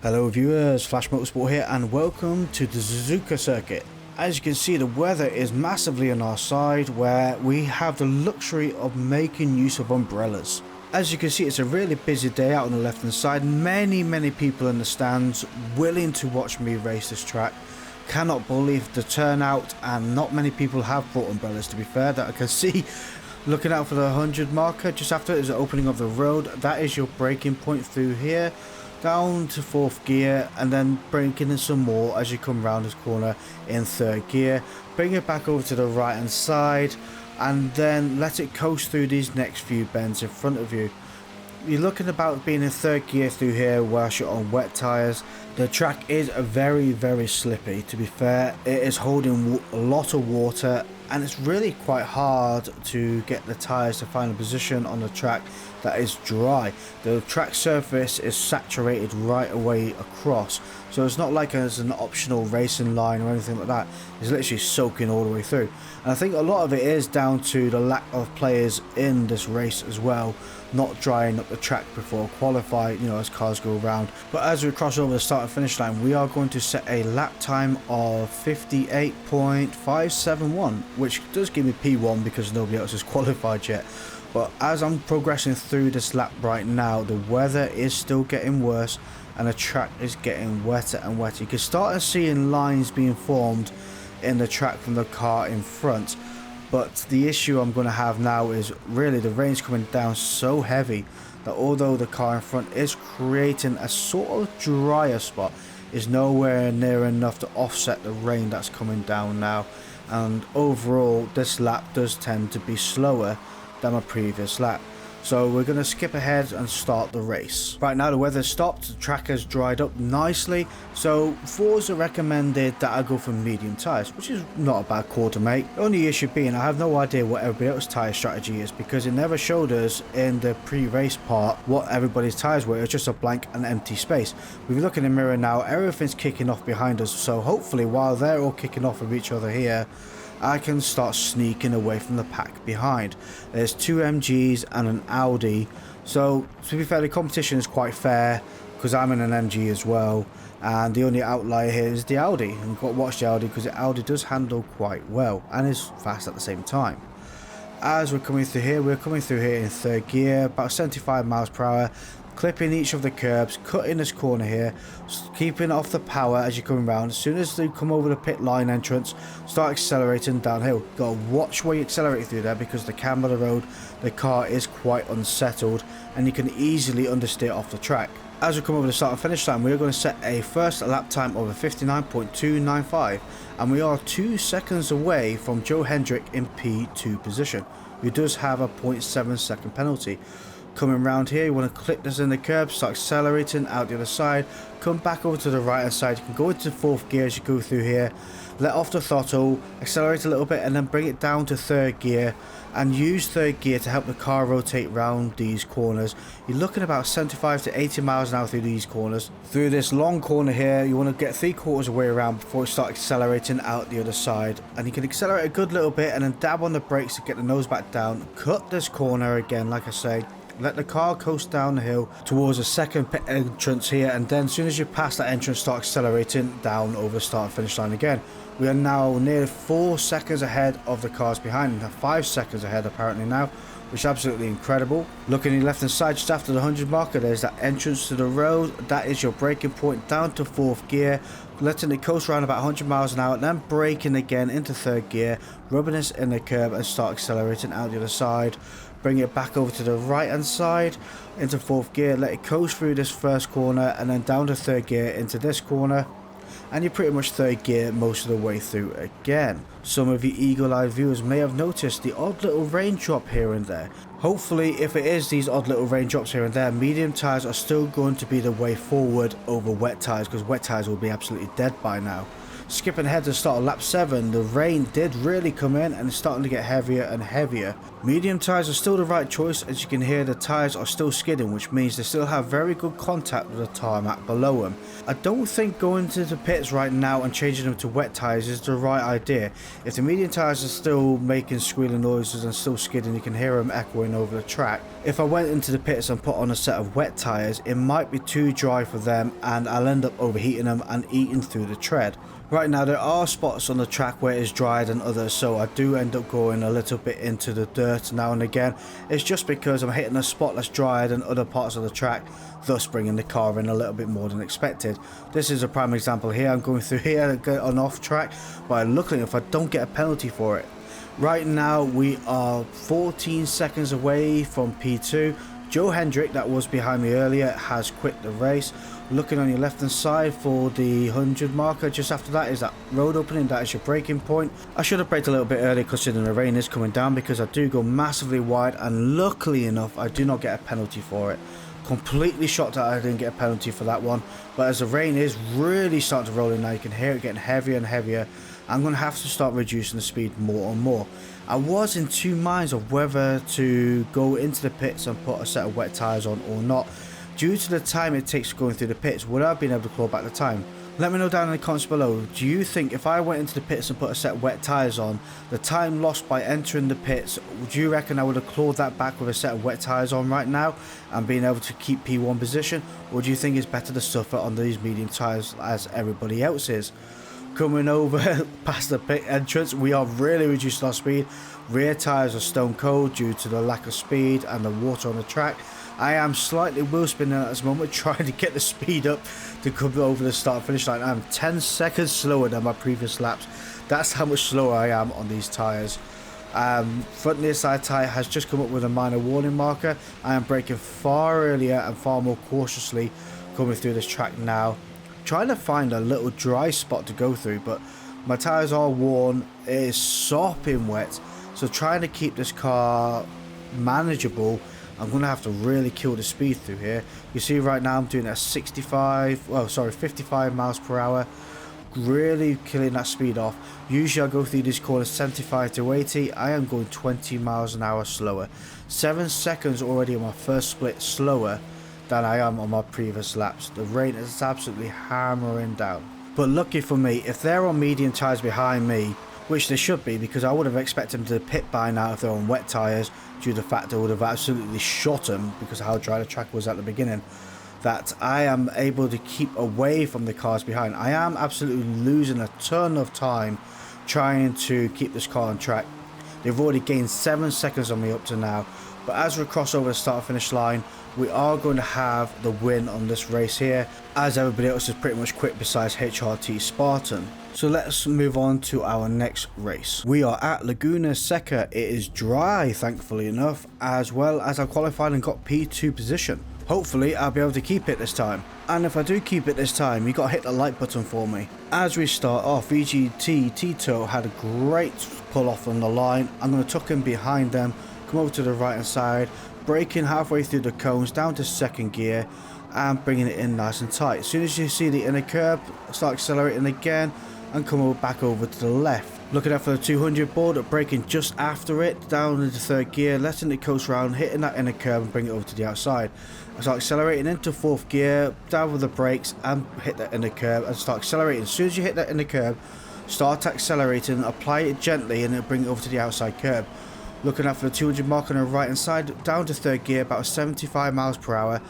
Hello viewers, Flash Motorsport here and welcome to the Suzuka circuit. As you can see, the weather is massively on our side where we have the luxury of making use of umbrellas. As you can see, it's a really busy day out on the left hand side. Many people in the stands willing to watch me race this track. Cannot believe the turnout, and not many people have brought umbrellas, to be fair, that I can see. Looking out for the 100 marker just after is the opening of the road. That is your braking point through here, down to 4th gear, and then braking in some more as you come round this corner in 3rd gear. Bring it back over to the right hand side and then let it coast through these next few bends in front of you. You're looking about being in 3rd gear through here whilst you're on wet tyres. The track is very slippy, to be fair. It is holding a lot of water and it's really quite hard to get the tyres to find a position on the track that is dry. The track surface is saturated right away across, so it's not like there's an optional racing line or anything like that. It's literally soaking all the way through, and I think a lot of it is down to the lack of players in this race as well, not drying up the track before qualify, you know, as cars go around. But as we cross over the start and finish line, we are going to set a lap time of 58.571, which does give me P1 because nobody else has qualified yet. But as I'm progressing through this lap right now, the weather is still getting worse and the track is getting wetter and wetter. You can start seeing lines being formed in the track from the car in front. But the issue I'm going to have now is really the rain's coming down so heavy that although the car in front is creating a sort of drier spot, is nowhere near enough to offset the rain that's coming down now. And overall, this lap does tend to be slower than my previous lap. So we're going to skip ahead and start the race. Right now the weather's stopped, the track has dried up nicely, so Forza recommended that I go for medium tyres, which is not a bad call to make. The only issue being I have no idea what everybody else's tyre strategy is, because it never showed us in the pre-race part what everybody's tyres were. It was just a blank and empty space. If we look in the mirror now, everything's kicking off behind us, so hopefully while they're all kicking off with each other here, I can start sneaking away from the pack behind. There's 2 MGs and an Audi, so to be fair, the competition is quite fair because I'm in an MG as well, and the only outlier here is the Audi. And you've got to watch the Audi because the Audi does handle quite well and is fast at the same time. As we're coming through here in 3rd gear, about 75 miles per hour, clipping each of the curbs, cutting this corner here, keeping off the power as you're coming around. As soon as they come over the pit line entrance, start accelerating downhill. Gotta watch where you accelerate through there because the camber of the road, the car is quite unsettled and you can easily understeer off the track. As we come over the start and finish line, we are going to set a first lap time of a 59.295, and we are 2 seconds away from Joe Hendrick in P2 position, who does have a 0.7 second penalty. Coming round here, you want to clip this in the curb, start accelerating out the other side, come back over to the right hand side. You can go into 4th gear as you go through here, let off the throttle, accelerate a little bit and then bring it down to 3rd gear and use 3rd gear to help the car rotate round these corners. You're looking about 75 to 80 miles an hour through these corners. Through this long corner here, you want to get 3/4 of the way around before you start accelerating out the other side. And you can accelerate a good little bit and then dab on the brakes to get the nose back down. Cut this corner again, like I say. Let the car coast down the hill towards a second pit entrance here, and then as soon as you pass that entrance, start accelerating down over the start and finish line again. We are now near 4 seconds ahead of the cars behind, and 5 seconds ahead apparently now, which is absolutely incredible. Looking the left hand side just after the 100 marker, there's that entrance to the road. That is your braking point down to 4th gear, letting it coast around about 100 miles an hour, then braking again into 3rd gear, rubbing this in the curb and start accelerating out the other side. Bring it back over to the right hand side into 4th gear, let it coast through this first corner and then down to 3rd gear into this corner, and you're pretty much 3rd gear most of the way through again. Some of you eagle-eyed viewers may have noticed the odd little raindrop here and there. Hopefully, if it is these odd little raindrops here and there, medium tyres are still going to be the way forward over wet tyres, because wet tyres will be absolutely dead by now. Skipping ahead to the start of lap 7, the rain did really come in and it's starting to get heavier and heavier. Medium tyres are still the right choice, as you can hear the tyres are still skidding, which means they still have very good contact with the tarmac below them. I don't think going to the pits right now and changing them to wet tyres is the right idea. If the medium tyres are still making squealing noises and still skidding, you can hear them echoing over the track. If I went into the pits and put on a set of wet tyres, it might be too dry for them and I'll end up overheating them and eating through the tread. Right now there are spots on the track where it's drier than others, so I do end up going a little bit into the dirt now and again. It's just because I'm hitting a spot that's drier than other parts of the track, thus bringing the car in a little bit more than expected. This is a prime example here. I'm going through here and get on off track, but luckily if I don't get a penalty for it. Right now we are 14 seconds away from P2. Joe Hendrick, that was behind me earlier, has quit the race. Looking on your left hand side for the 100 marker, just after that is that road opening, that is your braking point. I should have braked a little bit earlier considering the rain is coming down, because I do go massively wide and luckily enough I do not get a penalty for it. Completely shocked that I didn't get a penalty for that one, but as the rain is really starting to roll in now, you can hear it getting heavier and heavier. I'm going to have to start reducing the speed more and more. I was in two minds of whether to go into the pits and put a set of wet tyres on or not. Due to the time it takes going through the pits, would I have been able to claw back the time? Let me know down in the comments below. Do you think if I went into the pits and put a set of wet tyres on, the time lost by entering the pits, would you reckon I would have clawed that back with a set of wet tyres on right now and being able to keep P1 position? Or do you think it's better to suffer on these medium tyres as everybody else is? Coming over past the pit entrance, we are really reducing our speed. Rear tyres are stone cold due to the lack of speed and the water on the track. I am slightly wheel spinning at this moment, trying to get the speed up to come over the start finish line. I'm 10 seconds slower than my previous laps. That's how much slower I am on these tyres. Front near side tyre has just come up with a minor warning marker. I am braking far earlier and far more cautiously coming through this track now. Trying to find a little dry spot to go through, but my tyres are worn. It is sopping wet, so trying to keep this car manageable, I'm going to have to really kill the speed through here. You see right now I'm doing a 55 miles per hour, really killing that speed off. Usually I go through these corners 75 to 80. I am going 20 miles an hour slower. 7 seconds already on my first split slower than I am on my previous laps. The rain is absolutely hammering down. But lucky for me, if they're on medium tyres behind me, which they should be, because I would have expected them to pit by now if they're on wet tyres, due to the fact I would have absolutely shot them because of how dry the track was at the beginning, that I am able to keep away from the cars behind. I am absolutely losing a ton of time trying to keep this car on track. They've already gained 7 seconds on me up to now, but as we cross over the start finish line, we are going to have the win on this race here, as everybody else has pretty much quit besides HRT Spartan. So let's move on to our next race. We are at Laguna Seca. It is dry, thankfully enough, as well as I qualified and got P2 position. Hopefully I'll be able to keep it this time. And if I do keep it this time, you got to hit the like button for me. As we start off, VGT Tito had a great pull off on the line. I'm going to tuck in behind them, come over to the right hand side, braking halfway through the cones down to second gear and bringing it in nice and tight. As soon as you see the inner curb, start accelerating again and come back over to the left. Looking out for the 200 board, braking just after it, down into third gear, letting it coast round, hitting that inner curb and bring it over to the outside. I start accelerating into fourth gear, down with the brakes and hit that inner curb and start accelerating. As soon as you hit that inner curb, start accelerating, apply it gently and it'll bring it over to the outside curb. Looking out for the 200 mark on the right hand side, down to third gear, about 75 miles per hour,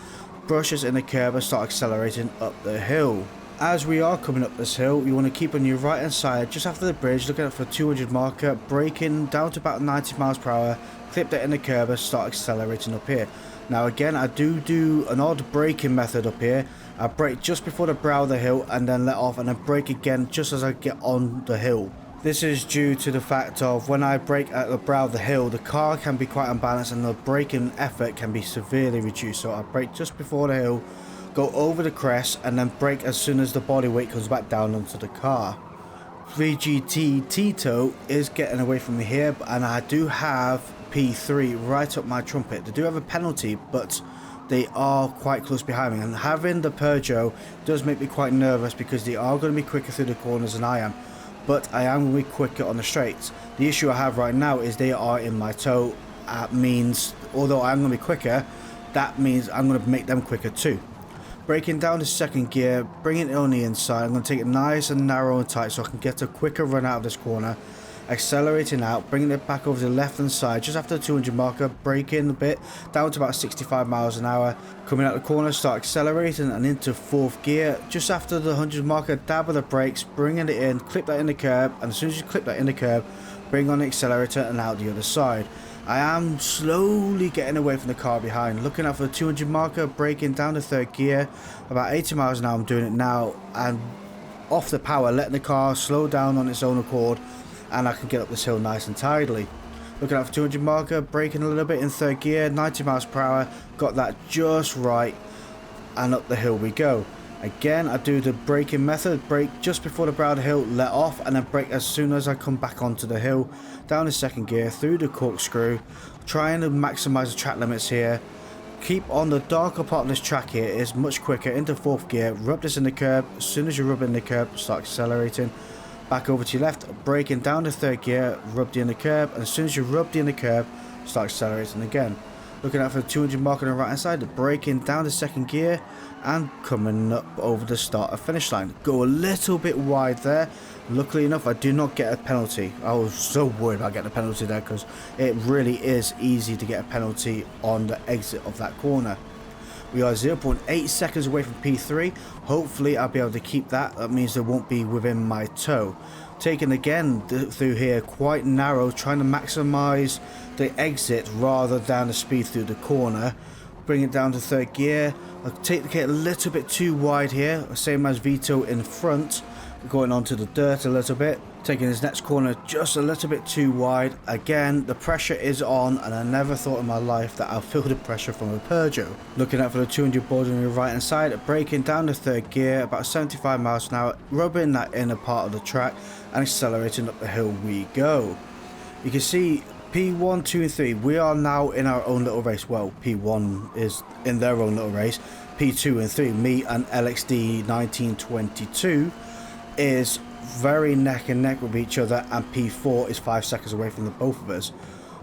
brushes in the curb and start accelerating up the hill. As we are coming up this hill, you want to keep on your right hand side just after the bridge, looking out for a 200 marker, braking down to about 90 miles per hour, clip that in the curb and start accelerating up here. Now again, I do an odd braking method up here. I brake just before the brow of the hill and then let off and then brake again just as I get on the hill. This is due to the fact of when I brake at the brow of the hill, the car can be quite unbalanced and the braking effort can be severely reduced. So I brake just before the hill, go over the crest and then brake as soon as the body weight comes back down onto the car. VGT Tito is getting away from me here, and I do have P3 right up my trumpet. They do have a penalty, but they are quite close behind me, and having the Peugeot does make me quite nervous because they are going to be quicker through the corners than I am, but I am going to be quicker on the straights. The issue I have right now is they are in my tow. That means, although I'm going to be quicker, that means I'm going to make them quicker too. Braking down to second gear, bringing it on the inside. I'm going to take it nice and narrow and tight so I can get a quicker run out of this corner. Accelerating out, bringing it back over to the left hand side just after the 200 marker, braking a bit down to about 65 miles an hour. Coming out the corner, start accelerating and into fourth gear. Just after the 100 marker, dab of the brakes, bringing it in, clip that in the curb, and as soon as you clip that in the curb, bring on the accelerator and out the other side. I am slowly getting away from the car behind, looking out for the 200 marker, braking down to third gear, about 80 miles an hour. I'm doing it now, and off the power, letting the car slow down on its own accord, and I can get up this hill nice and tidily. Looking out for 200 marker, braking a little bit in third gear, 90 miles per hour, got that just right, and up the hill we go. Again, I do the braking method, brake just before the brow of the hill, let off, and then brake as soon as I come back onto the hill, down to second gear, through the corkscrew, trying to maximise the track limits here. Keep on the darker part of this track here, is much quicker, into fourth gear, rub this in the curb, as soon as you rub in the curb, start accelerating, back over to your left, braking down to third gear, rubbed in the curb, and as soon as you rubbed in the curb, start accelerating again. Looking out for the 200 mark on the right hand side, braking down to second gear and coming up over the start of finish line. Go a little bit wide there. Luckily enough, I do not get a penalty. I was so worried about getting a penalty there because it really is easy to get a penalty on the exit of that corner. We are 0.8 seconds away from P3. Hopefully I'll be able to keep that. That means they won't be within my tow. Taking again through here quite narrow, trying to maximize the exit rather than the speed through the corner. Bring it down to third gear. I'll take the kit a little bit too wide here, same as Vito in front, going onto the dirt a little bit. Taking his next corner just a little bit too wide. Again, the pressure is on, and I never thought in my life that I'll feel the pressure from a Peugeot. Looking out for the 200 board on your right hand side, braking down to third gear, about 75 miles an hour, rubbing that inner part of the track and accelerating up the hill we go. You can see P1, 2 and 3, we are now in our own little race. Well, P1 is in their own little race. P2 and 3, me and LXD 1922 is very neck and neck with each other, and P4 is 5 seconds away from the both of us.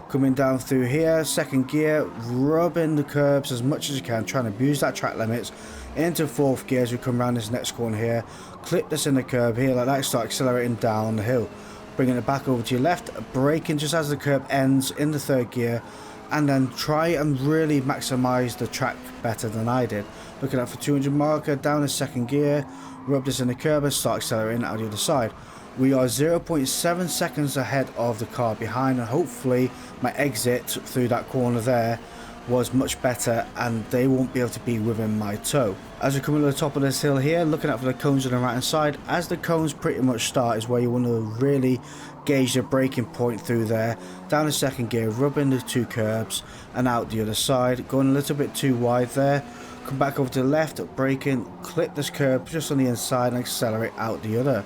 Coming down through here, second gear, rubbing the curbs as much as you can, trying to abuse that track limits, into fourth gear as we come around this next corner here, clip this in the curb here like that, start accelerating down the hill, bringing it back over to your left, braking just as the curb ends in the third gear, and then try and really maximize the track better than I did. Looking out for 200 marker, down in second gear, rub this in the curb and start accelerating out the other side. We are 0.7 seconds ahead of the car behind, and hopefully my exit through that corner there was much better and they won't be able to be within my tow. As we come to the top of this hill here, looking out for the cones on the right hand side, as the cones pretty much start is where you want to really gauge the braking point through there. Down the second gear, rubbing the two curbs and out the other side, going a little bit too wide there. Come back over to the left, braking, clip this curb just on the inside and accelerate out the other.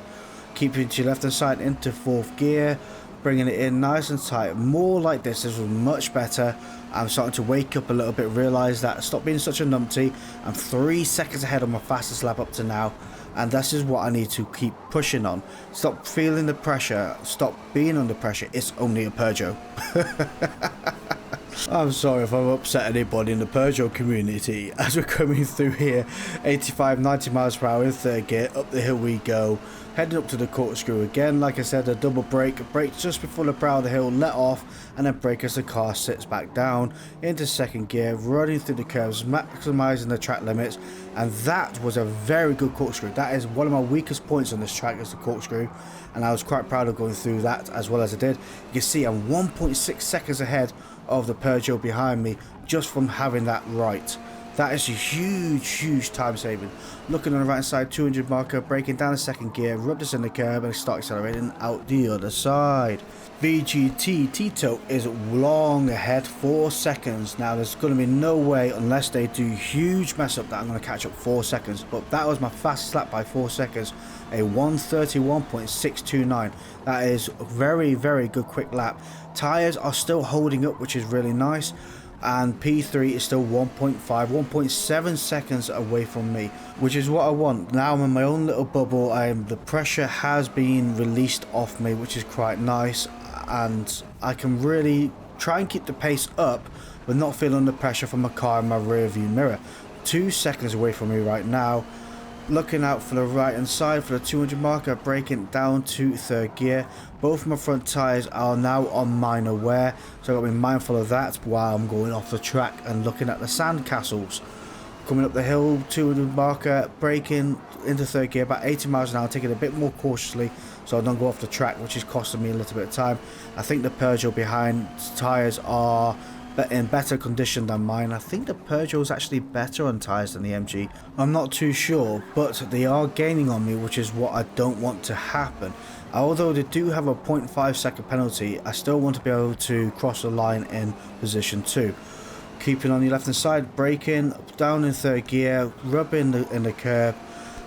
Keeping to your left hand side into fourth gear, bringing it in nice and tight. More like this was much better. I'm starting to wake up a little bit, realise that stop being such a numpty. I'm 3 seconds ahead of my fastest lap up to now, and this is what I need to keep pushing on. Stop feeling the pressure, stop being under pressure. It's only a Peugeot. I'm sorry if I've upset anybody in the Peugeot community. As we're coming through here, 85, 90 miles per hour in third gear, up the hill we go. Heading up to the corkscrew again, like I said, a double brake just before the brow of the hill, let off, and then brake as the car sits back down into second gear, running through the curves, maximising the track limits, and that was a very good corkscrew. That is one of my weakest points on this track, is the corkscrew, and I was quite proud of going through that as well as I did. You can see I'm 1.6 seconds ahead of the Peugeot behind me just from having that right. That is a huge time saving. Looking on the right side, 200 marker, braking down the second gear, rub this in the curb and start accelerating out the other side. VGT Tito is long ahead, 4 seconds. Now there's going to be no way, unless they do huge mess up, that I'm going to catch up 4 seconds. But that was my fastest lap by 4 seconds, a 1:31.629. That is a very good quick lap. Tyres are still holding up, which is really nice. and P3 is still 1.7 seconds away from me, which is what I want. Now I'm in my own little bubble. The pressure has been released off me, which is quite nice, and I can really try and keep the pace up but not feel under pressure from a car in my rear view mirror. 2 seconds away from me right now. Looking out for the right hand side for the 200 marker, braking down to third gear. Both my front tyres are now on minor wear, so I've got to be mindful of that while I'm going off the track and looking at the sand castles. Coming up the hill, 200 marker, braking into third gear, about 80 miles an hour, taking it a bit more cautiously so I don't go off the track, which is costing me a little bit of time. I think the Peugeot behind tyres are in better condition than mine. I think the Peugeot is actually better on tyres than the MG. I'm not too sure, but they are gaining on me, which is what I don't want to happen. Although they do have a 0.5 second penalty, I still want to be able to cross the line in position 2. Keeping on your left hand side, braking down in third gear, rubbing in the curb,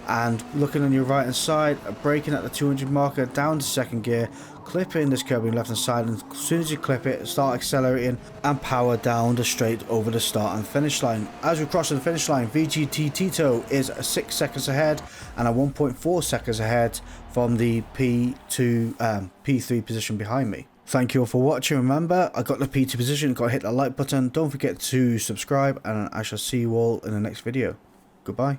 and looking on your right hand side, braking at the 200 marker down to second gear, clipping this curb on your left hand side, and as soon as you clip it, start accelerating and power down the straight over the start and finish line. As we cross the finish line, VGT Tito is 6 seconds ahead and a 1.4 seconds ahead from the P3 position behind me. Thank you all for watching. Remember, I got the P2 position, got to hit that like button, don't forget to subscribe, and I shall see you all in the next video. Goodbye.